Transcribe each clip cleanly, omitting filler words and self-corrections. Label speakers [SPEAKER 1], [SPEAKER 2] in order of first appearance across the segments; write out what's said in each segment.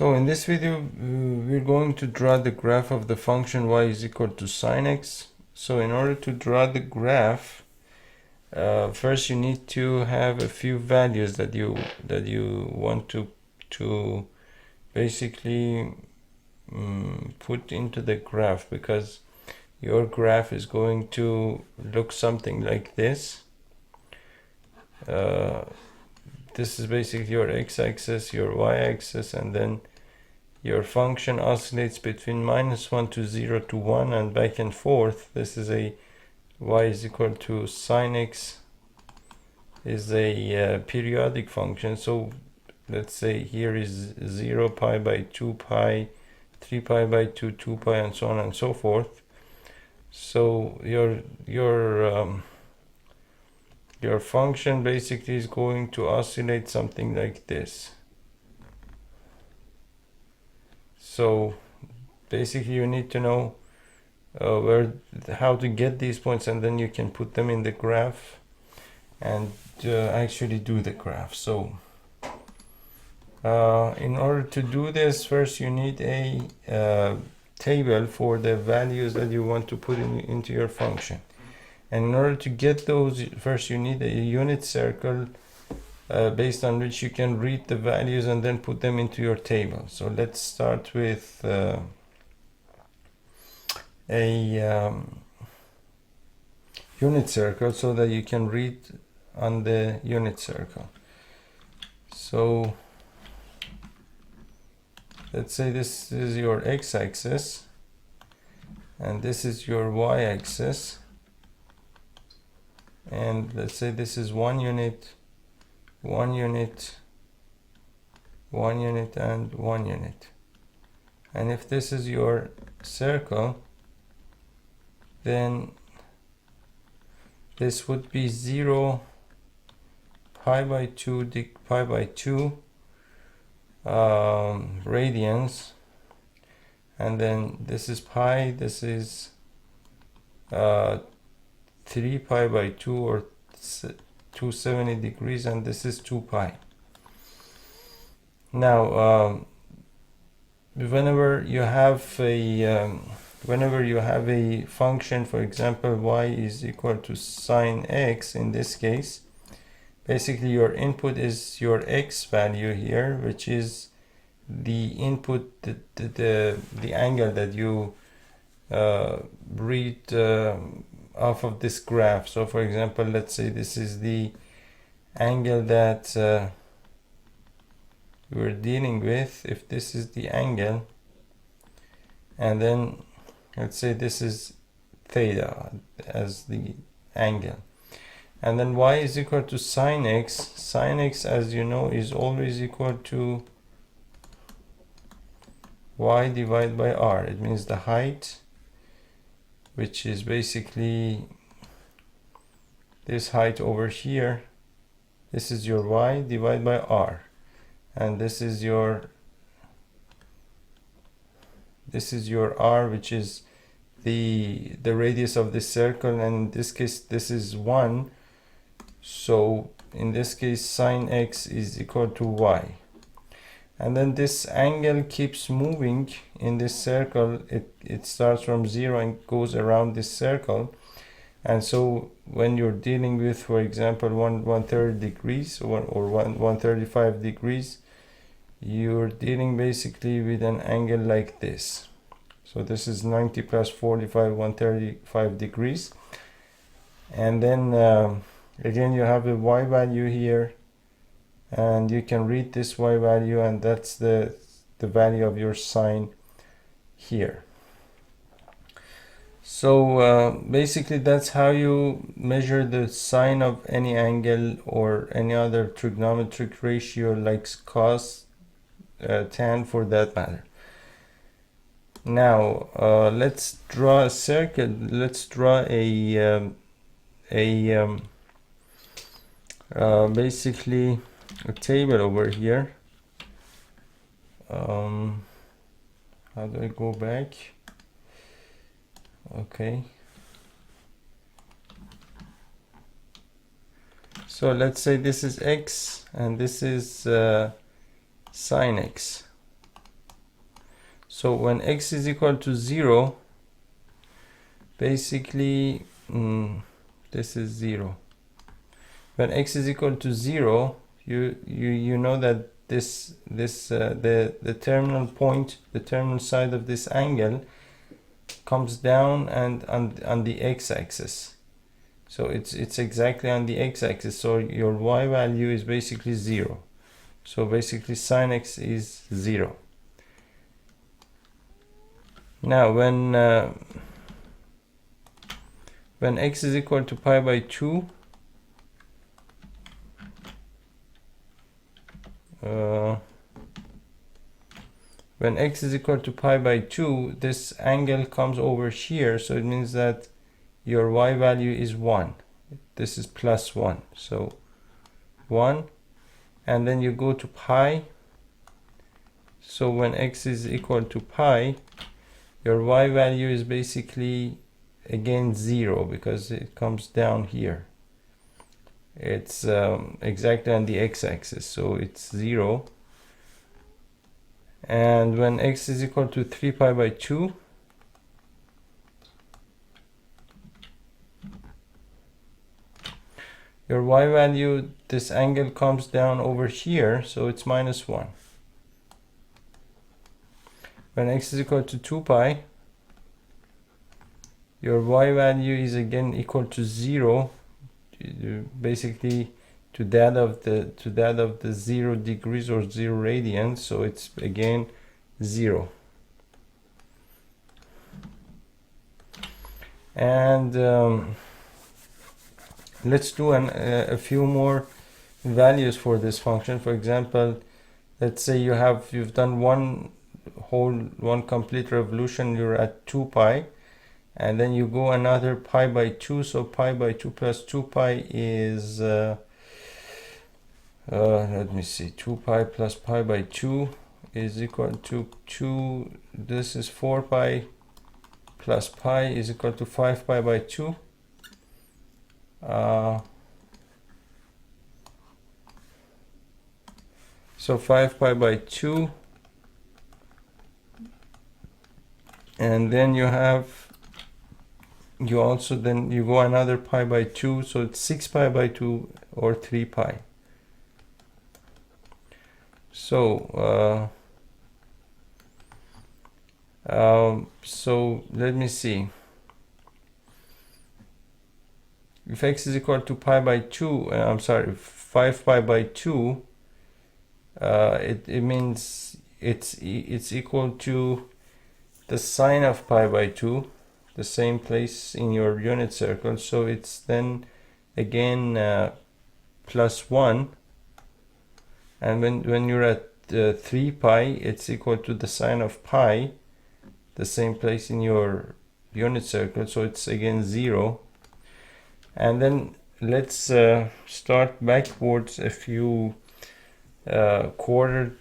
[SPEAKER 1] So in this video, we're going to draw the graph of the function y is equal to sin x. So in order to draw the graph, first you need to have a few values that you want to basically put into the graph, because your graph is going to look something like this. This is basically your x-axis, your y-axis, and then your function oscillates between -1 to 0 to 1 and back and forth. This is a y is equal to sin x is a periodic function. So let's say here is 0, pi by 2 pi, 3 pi by 2, 2 pi, and so on and so forth. So your function basically is going to oscillate something like this. So basically you need to know how to get these points, and then you can put them in the graph and actually do the graph. So in order to do this, first you need a table for the values that you want to put into your function. And in order to get those, first you need a unit circle based on which you can read the values and then put them into your table. So let's start with a unit circle so that you can read on the unit circle. So let's say this is your x-axis and this is your y-axis, and let's say this is 1 unit, 1 unit, 1 unit, and 1 unit. And if this is your circle, then this would be 0, pi by 2, pi by 2 radians, and then this is pi, this is 3 pi by 2 or 270 degrees, and this is 2 pi. Now whenever you have a function, for example y is equal to sin x, in this case basically your input is your x value here, which is the input, the angle that you read off of this graph. So for example, let's say this is the angle that we're dealing with. If this is the angle, and then let's say this is theta as the angle, and then y is equal to sin x. Sin x, as you know, is always equal to y divided by r. It means the height, which is basically this height over here. This is your y divided by r, and this is your r, which is the radius of this circle, and in this case this is 1. So in this case sin x is equal to y. And then this angle keeps moving in this circle. It starts from 0 and goes around this circle. And so when you're dealing with, for example, 130 degrees or 135 degrees, you're dealing basically with an angle like this. So this is 90 plus 45, 135 degrees. And then again you have a y value here, and you can read this y value, and that's the value of your sine here. So basically that's how you measure the sine of any angle or any other trigonometric ratio like cos, tan for that matter. Now let's draw a circle. Let's draw basically a table over here. How do I go back? Okay, so let's say this is x and this is sin x. So when x is equal to 0, basically this is 0. When x is equal to 0, you know that the terminal point, the terminal side of this angle comes down and on the x-axis. So it's exactly on the x-axis. So your y value is basically 0. So basically sin x is 0. Now when x is equal to pi by 2, when x is equal to pi by 2, this angle comes over here, so it means that your y value is 1. This is plus 1, so 1. And then you go to pi, so when x is equal to pi, your y value is basically again 0, because it comes down here. It's exactly on the x-axis, so it's 0. And when x is equal to 3 pi by 2, your y value, this angle comes down over here, so it's minus 1. When x is equal to 2 pi, your y value is again equal to 0, basically to that of the 0 degrees or 0 radians, so it's again 0. And let's do a few more values for this function. For example, let's say you've done one complete revolution, you're at 2 pi, and then you go another pi by 2, so pi by 2 plus 2 pi is let me see, 2 pi plus pi by 2 is equal to 2, this is 4 pi plus pi is equal to 5 pi by 2. So 5 pi by 2, and then you go another pi by 2, so it's 6 pi by 2 or 3 pi. So so let me see, if x is equal to pi by 2, I'm sorry, 5 pi by 2, it means it's equal to the sine of pi by 2, the same place in your unit circle, so it's then again plus 1. And when you're at 3 pi, it's equal to the sine of pi, the same place in your unit circle, so it's again 0. And then let's start backwards a few quarter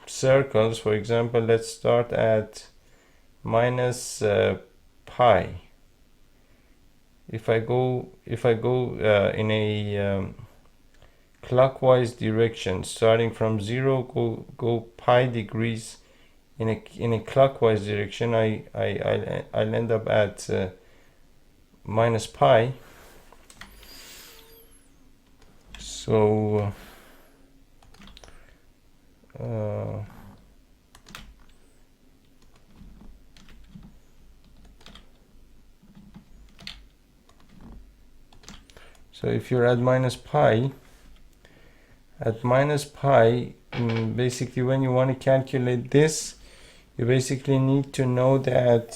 [SPEAKER 1] circles. For example, let's start at minus pi. If I go in a clockwise direction, starting from 0, go pi degrees in a clockwise direction, I'll end up at minus pi. So so if you're at minus pi, basically when you want to calculate this, you basically need to know that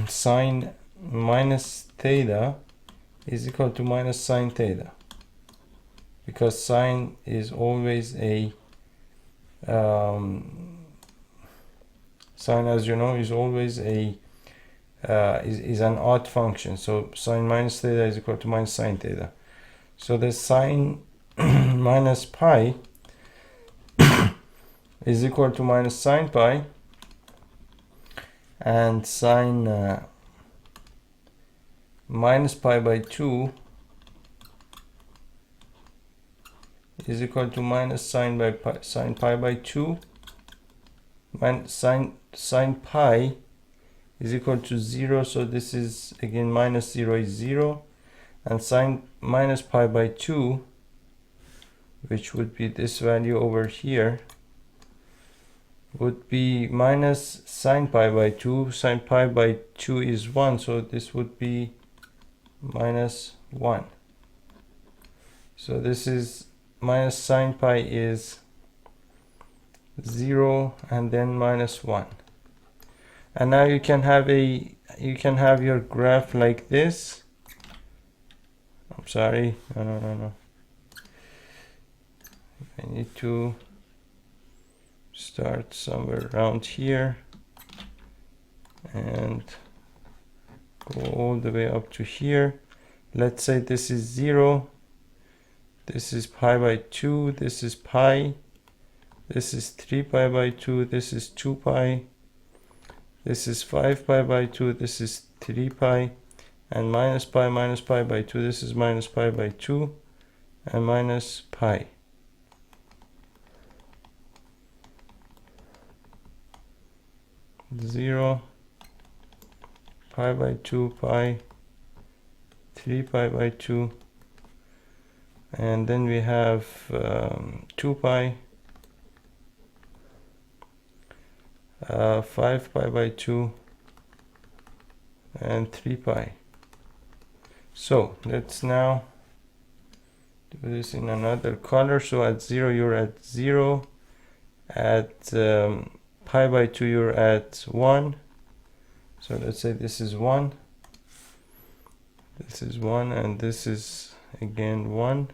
[SPEAKER 1] sine minus theta is equal to minus sine theta, because sine is always a sine, as you know, is always a is an odd function. So sine minus theta is equal to minus sine theta. So the sine minus pi is equal to minus sine pi, and sine minus pi by 2 is equal to minus sine pi by 2. Sine pi is equal to 0, so this is again minus 0 is 0, and sine minus pi by 2, which would be this value over here, would be minus sine pi by 2. Sine pi by 2 is 1, so this would be minus 1. So this is minus sine pi is 0 and then minus 1. And now you can have your graph like this. I'm sorry, no. I need to start somewhere around here and go all the way up to here. Let's say this is 0, this is pi by 2, this is pi, this is 3 pi by 2, this is 2 pi, this is 5 pi by 2, this is 3 pi, and minus pi by 2, this is minus pi by 2, and minus pi. Zero, pi by 2, pi, 3 pi by 2, and then we have 2 pi, 5 pi by 2, and 3 pi. So let's now do this in another color. So at 0 you're at 0, at pi by 2 you're at 1, so let's say this is 1, this is 1, and this is again 1,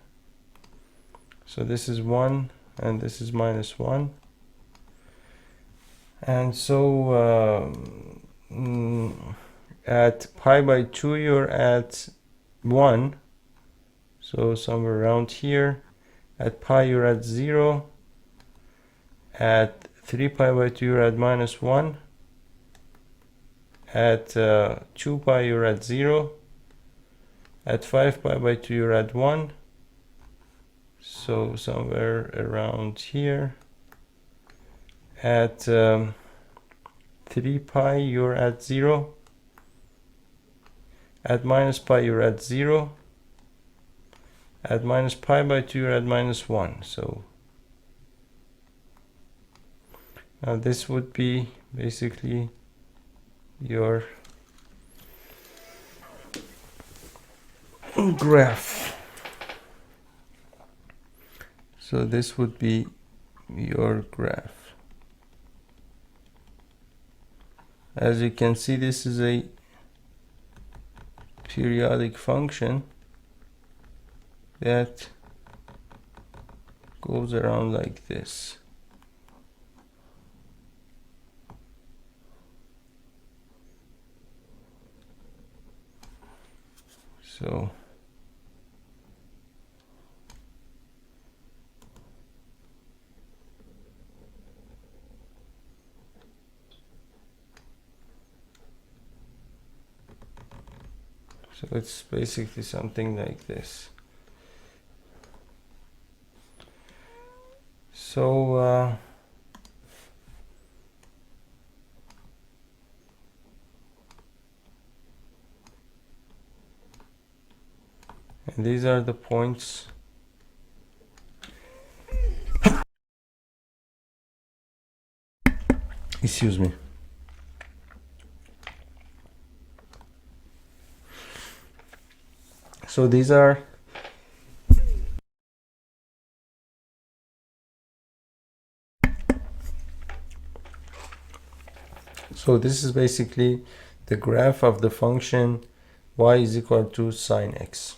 [SPEAKER 1] so this is 1 and this is minus 1. And so at pi by 2 you're at 1, so somewhere around here. At pi you're at 0, at 3 pi by 2 you're at minus 1, at 2 pi you're at 0, at 5 pi by 2 you're at 1, so somewhere around here. At 3 pi you're at 0, at minus pi you're at 0, at minus pi by 2 you're at minus 1. So now this would be basically your graph. So this would be your graph. As you can see, this is a periodic function that goes around like this. So it's basically something like this. So and these are the points excuse me. So these are this is basically the graph of the function y is equal to sine x.